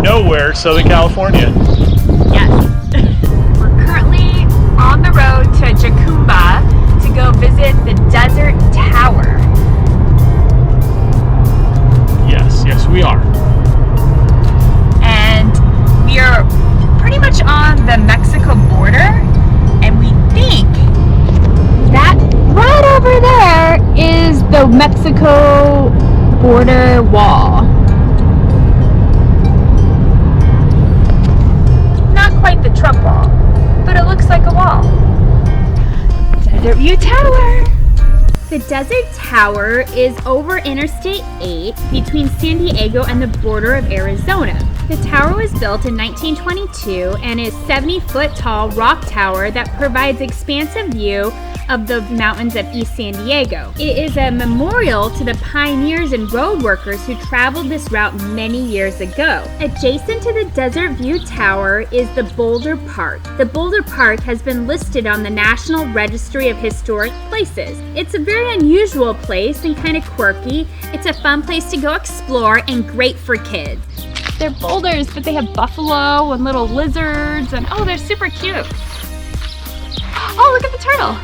nowhere, Southern California. Yes. We're currently on the road to Jacumba to go visit the Desert Tower. Yes, we are. And we are pretty much on the Mexico border, and we think that right over there is the Mexico border wall. Not quite the Trump wall, but it looks like a wall. Desert View Tower. The Desert Tower is over Interstate 8 between San Diego and the border of Arizona. The tower was built in 1922 and is a 70-foot tall rock tower that provides expansive view of the mountains of East San Diego. It is a memorial to the pioneers and road workers who traveled this route many years ago. Adjacent to the Desert View Tower is the Boulder Park. The Boulder Park has been listed on the National Registry of Historic Places. It's a very unusual place and kind of quirky. It's a fun place to go explore and great for kids. They're boulders, but they have buffalo and little lizards, and oh, they're super cute. Oh, look at the turtle.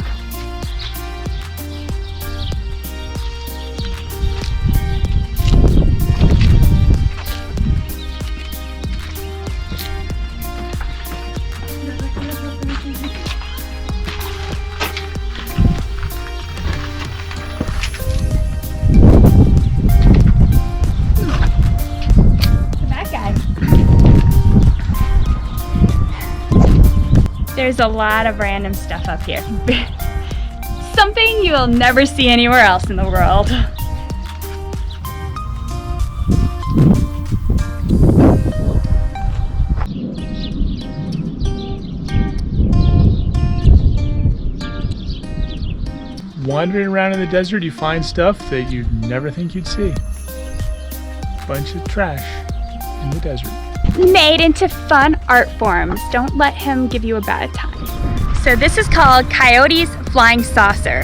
There's a lot of random stuff up here. Something you will never see anywhere else in the world. Wandering around in the desert, you find stuff that you'd never think you'd see. Bunch of trash in the desert. Made into fun art forms. Don't let him give you a bad time. So this is called Coyote's Flying Saucer.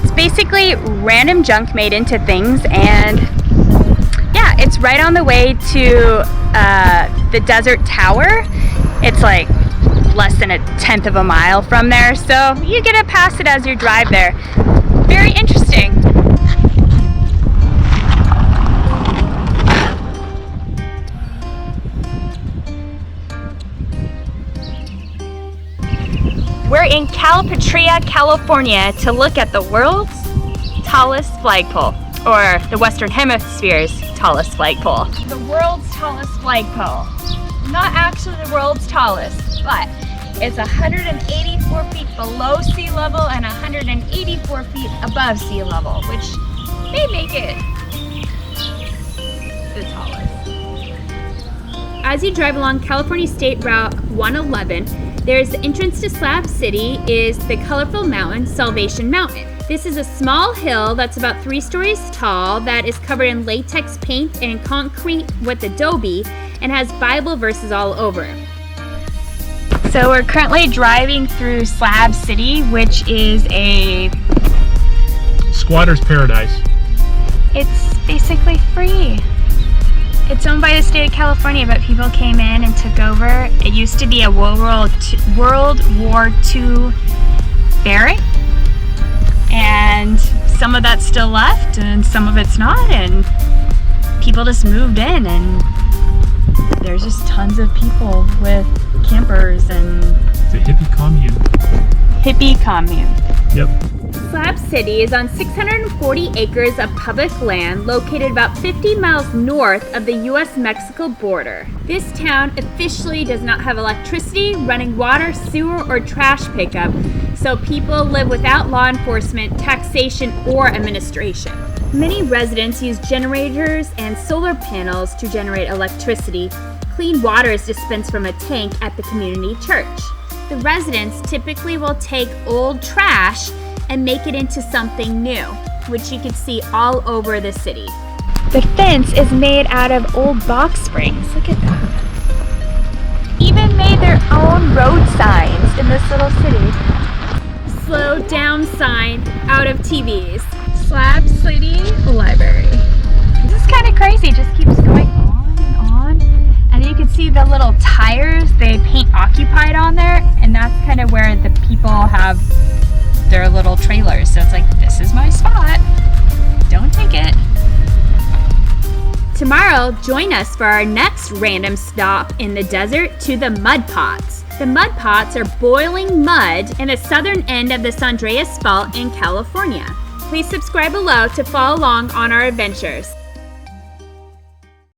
It's basically random junk made into things, and yeah, it's right on the way to the Desert Tower. It's like less than 1/10 of a mile from there, so you get to pass it as you drive there. Very interesting. We're in Calipatria, California to look at the world's tallest flagpole, or the Western Hemisphere's tallest flagpole. The world's tallest flagpole. Not actually the world's tallest, but it's 184 feet below sea level and 184 feet above sea level, which may make it the tallest. As you drive along California State Route 111, there's the entrance to Slab City is the colorful mountain, Salvation Mountain. This is a small hill that's about 3 stories tall that is covered in latex paint and concrete with adobe and has Bible verses all over it. So we're currently driving through Slab City, which is a... Squatter's paradise. It's basically free. It's owned by the state of California, but people came in and took over. It used to be a World War II barrack, and some of that's still left and some of it's not, and people just moved in, and there's just tons of people with campers and... It's a hippie commune. Hippie commune. Yep. Slab City is on 640 acres of public land located about 50 miles north of the U.S.-Mexico border. This town officially does not have electricity, running water, sewer, or trash pickup, so people live without law enforcement, taxation, or administration. Many residents use generators and solar panels to generate electricity. Clean water is dispensed from a tank at the community church. The residents typically will take old trash and make it into something new, which you can see all over the city. The fence is made out of old box springs. Look at that. Even made their own road signs in this little city. Slow down sign out of TVs. Slab City Library. This is kind of crazy. It just keeps going on, and you can see the little tires, they paint occupied on there, and that's kind of where the people have their little trailers. So it's like, this is my spot. Don't take it. Tomorrow, join us for our next random stop in the desert to the mud pots. The mud pots are boiling mud in the southern end of the San Andreas Fault in California. Please subscribe below to follow along on our adventures.